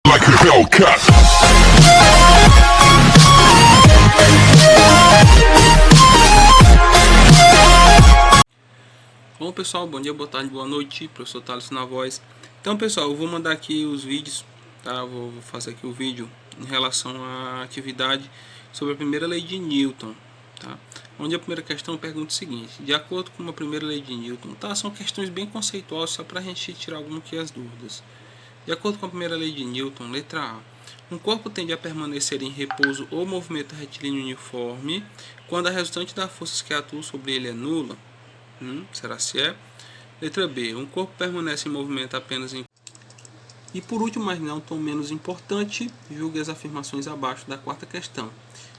like a Hellcat. Bom pessoal, bom dia, boa tarde, boa noite, professor Thales na voz. Então pessoal, eu vou mandar aqui os vídeos, tá? Vou fazer aqui o vídeo em relação à atividade sobre a primeira lei de Newton, tá? Onde a primeira questão pergunta o seguinte: de acordo com a primeira lei de Newton, tá? São questões bem conceituais só para a gente tirar algumas que as dúvidas. De acordo com a primeira lei de Newton, letra A, um corpo tende a permanecer em repouso ou movimento retilíneo uniforme quando a resultante das forças que atuam sobre ele é nula. Será se é? Letra B, um corpo permanece em movimento apenas em... E por último, mas não tão menos importante, julgue as afirmações abaixo da quarta questão.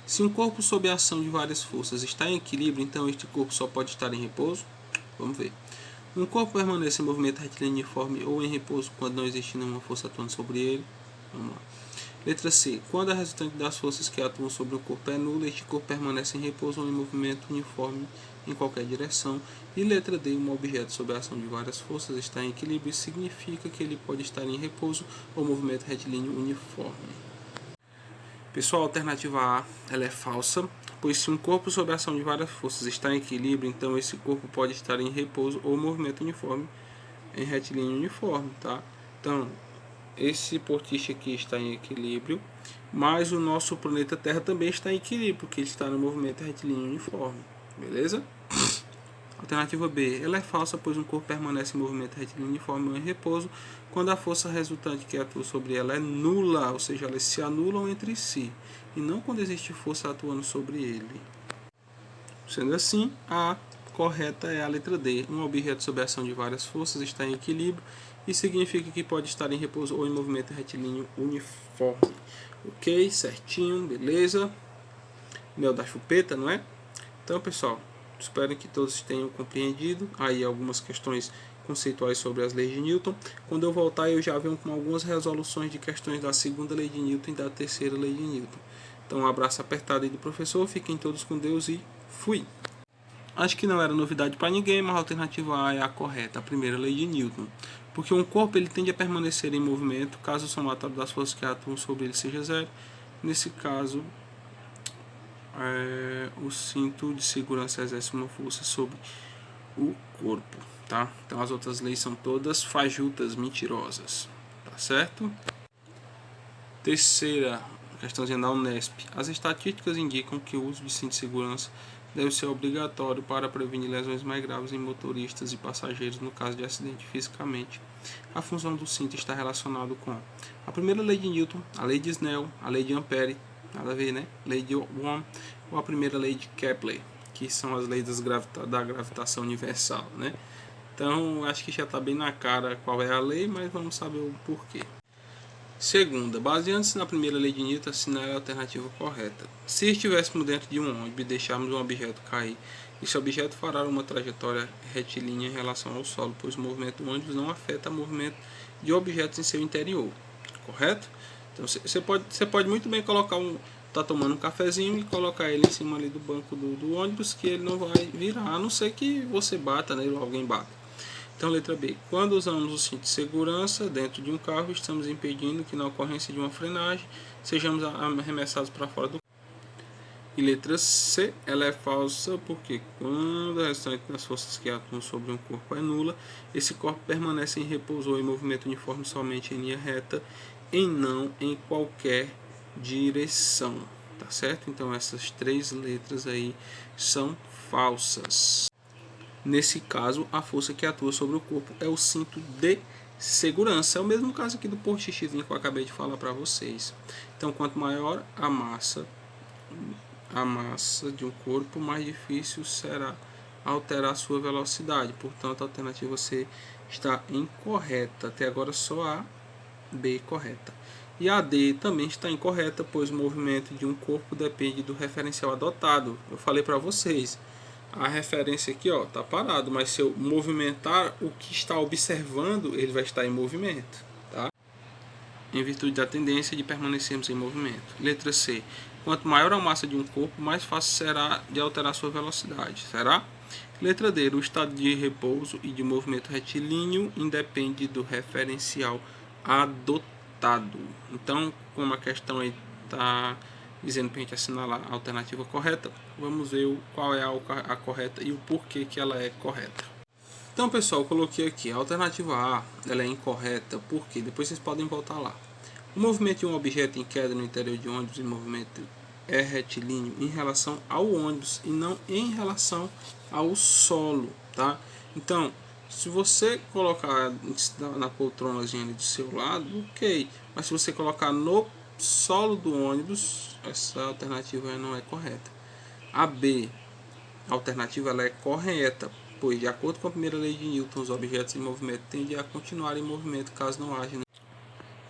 Se um corpo sob a ação de várias forças está em equilíbrio, então este corpo só pode estar em repouso? Vamos ver. Um corpo permanece em movimento retilíneo uniforme ou em repouso quando não existe nenhuma força atuando sobre ele? Vamos lá. Letra C. Quando a resultante das forças que atuam sobre o corpo é nula, este corpo permanece em repouso ou em movimento uniforme em qualquer direção. E letra D. Um objeto sob a ação de várias forças está em equilíbrio, isso significa que ele pode estar em repouso ou movimento retilíneo uniforme. Pessoal, a alternativa A ela é falsa, pois se um corpo sob a ação de várias forças está em equilíbrio, então esse corpo pode estar em repouso ou movimento uniforme em retilíneo uniforme, tá? Então, esse portiche aqui está em equilíbrio, mas o nosso planeta Terra também está em equilíbrio, porque ele está no movimento retilíneo uniforme, beleza? Alternativa B, ela é falsa, pois um corpo permanece em movimento retilíneo uniforme ou em repouso quando a força resultante que atua sobre ela é nula, ou seja, elas se anulam entre si, e não quando existe força atuando sobre ele. Sendo assim, a correta é a letra D. Um objeto sob a ação de várias forças está em equilíbrio e significa que pode estar em repouso ou em movimento retilíneo uniforme. Ok, certinho, beleza. Mel da chupeta, não é? Então, pessoal, espero que todos tenham compreendido aí algumas questões conceituais sobre as leis de Newton. Quando eu voltar, eu já venho com algumas resoluções de questões da segunda lei de Newton e da terceira lei de Newton. Então, um abraço apertado aí do professor, fiquem todos com Deus e fui! Acho que não era novidade para ninguém, mas a alternativa A é a correta, a primeira lei de Newton. Porque um corpo ele tende a permanecer em movimento caso o somatório das forças que atuam sobre ele seja zero. Nesse caso, o cinto de segurança exerce uma força sobre o corpo, tá? Então as outras leis são todas fajutas, mentirosas, tá certo? Terceira questãozinha da Unesp. As estatísticas indicam que o uso de cinto de segurança deve ser obrigatório para prevenir lesões mais graves em motoristas e passageiros no caso de acidente fisicamente. A função do cinto está relacionada com a primeira lei de Newton, a lei de Snell, a lei de Ampere, nada a ver, né? Lei de Ohm, ou a primeira lei de Kepler, que são as leis da gravitação universal, né? Então, acho que já está bem na cara qual é a lei, mas vamos saber o porquê. Segunda, baseando-se na primeira lei de Newton, assinale a alternativa correta. Se estivéssemos dentro de um ônibus e deixarmos um objeto cair, esse objeto fará uma trajetória retilínea em relação ao solo, pois o movimento do ônibus não afeta o movimento de objetos em seu interior, correto? Então você pode muito bem colocar tá tomando um cafezinho e colocar ele em cima ali do banco do ônibus, que ele não vai virar, a não ser que você bata nele ou alguém bata. Então, letra B. Quando usamos o cinto de segurança dentro de um carro, estamos impedindo que na ocorrência de uma frenagem sejamos arremessados para fora do carro. E letra C. Ela é falsa porque quando a restante das forças que atuam sobre um corpo é nula, esse corpo permanece em repouso ou em movimento uniforme somente em linha reta e não em qualquer direção. Tá certo? Então, essas três letras aí são falsas. Nesse caso, a força que atua sobre o corpo é o cinto de segurança. É o mesmo caso aqui do portichezinho que eu acabei de falar para vocês. Então, quanto maior a massa de um corpo, mais difícil será alterar sua velocidade. Portanto, a alternativa C está incorreta. Até agora só a B correta. E a D também está incorreta, pois o movimento de um corpo depende do referencial adotado. Eu falei para vocês. A referência aqui está parado, mas se eu movimentar o que está observando, ele vai estar em movimento, tá? Em virtude da tendência de permanecermos em movimento. Letra C. Quanto maior a massa de um corpo, mais fácil será de alterar sua velocidade. Será? Letra D. O estado de repouso e de movimento retilíneo independe do referencial adotado. corretado. Então, como a questão aí está dizendo para a gente assinalar a alternativa correta, vamos ver qual é a correta e o porquê que ela é correta. Então, pessoal, eu coloquei aqui, a alternativa A, ela é incorreta, porque depois vocês podem voltar lá. O movimento de um objeto em queda no interior de um ônibus em movimento é retilíneo em relação ao ônibus e não em relação ao solo, tá? Então, se você colocar na poltronazinha ali do seu lado, ok. Mas se você colocar no solo do ônibus, essa alternativa não é correta. A B, a alternativa, ela é correta, pois de acordo com a primeira lei de Newton, os objetos em movimento tendem a continuar em movimento caso não haja.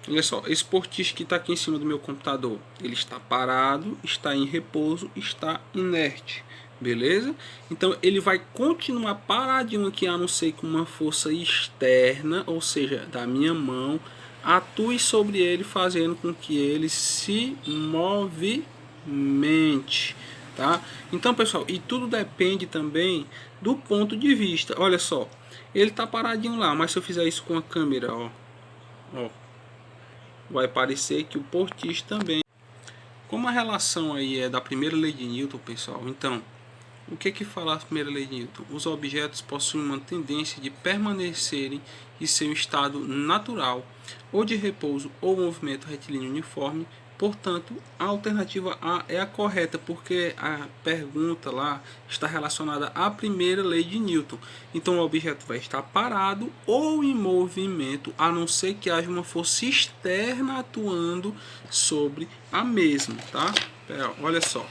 Olha só, esse portista que está aqui em cima do meu computador, ele está parado, está em repouso, está inerte, beleza? Então ele vai continuar paradinho aqui, a não ser que uma força externa, ou seja, da minha mão, atue sobre ele, fazendo com que ele se movimente, tá? Então, pessoal, e tudo depende também do ponto de vista. Olha só, ele está paradinho lá, mas se eu fizer isso com a câmera, ó, vai parecer que o portista também. Como a relação aí é da primeira lei de Newton, pessoal, então, o que fala a primeira lei de Newton? Os objetos possuem uma tendência de permanecerem em seu estado natural, ou de repouso ou movimento retilíneo uniforme. Portanto, a alternativa A é a correta, porque a pergunta lá está relacionada à primeira lei de Newton. Então, o objeto vai estar parado ou em movimento, a não ser que haja uma força externa atuando sobre a mesma, tá? Olha só.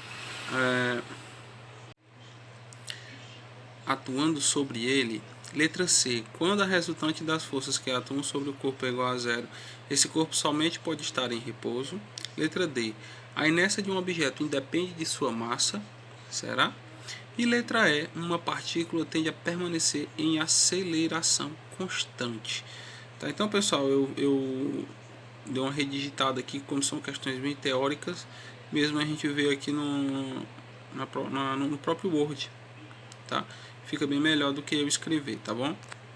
Atuando sobre ele. Letra C. Quando a resultante das forças que atuam sobre o corpo é igual a zero, esse corpo somente pode estar em repouso. Letra D. A inércia de um objeto independe de sua massa. Será? E letra E. Uma partícula tende a permanecer em aceleração constante. Tá? Então, pessoal, eu dei uma redigitada aqui, como são questões bem teóricas, mesmo a gente vê aqui no próprio Word. Tá? Fica bem melhor do que eu escrever, tá bom?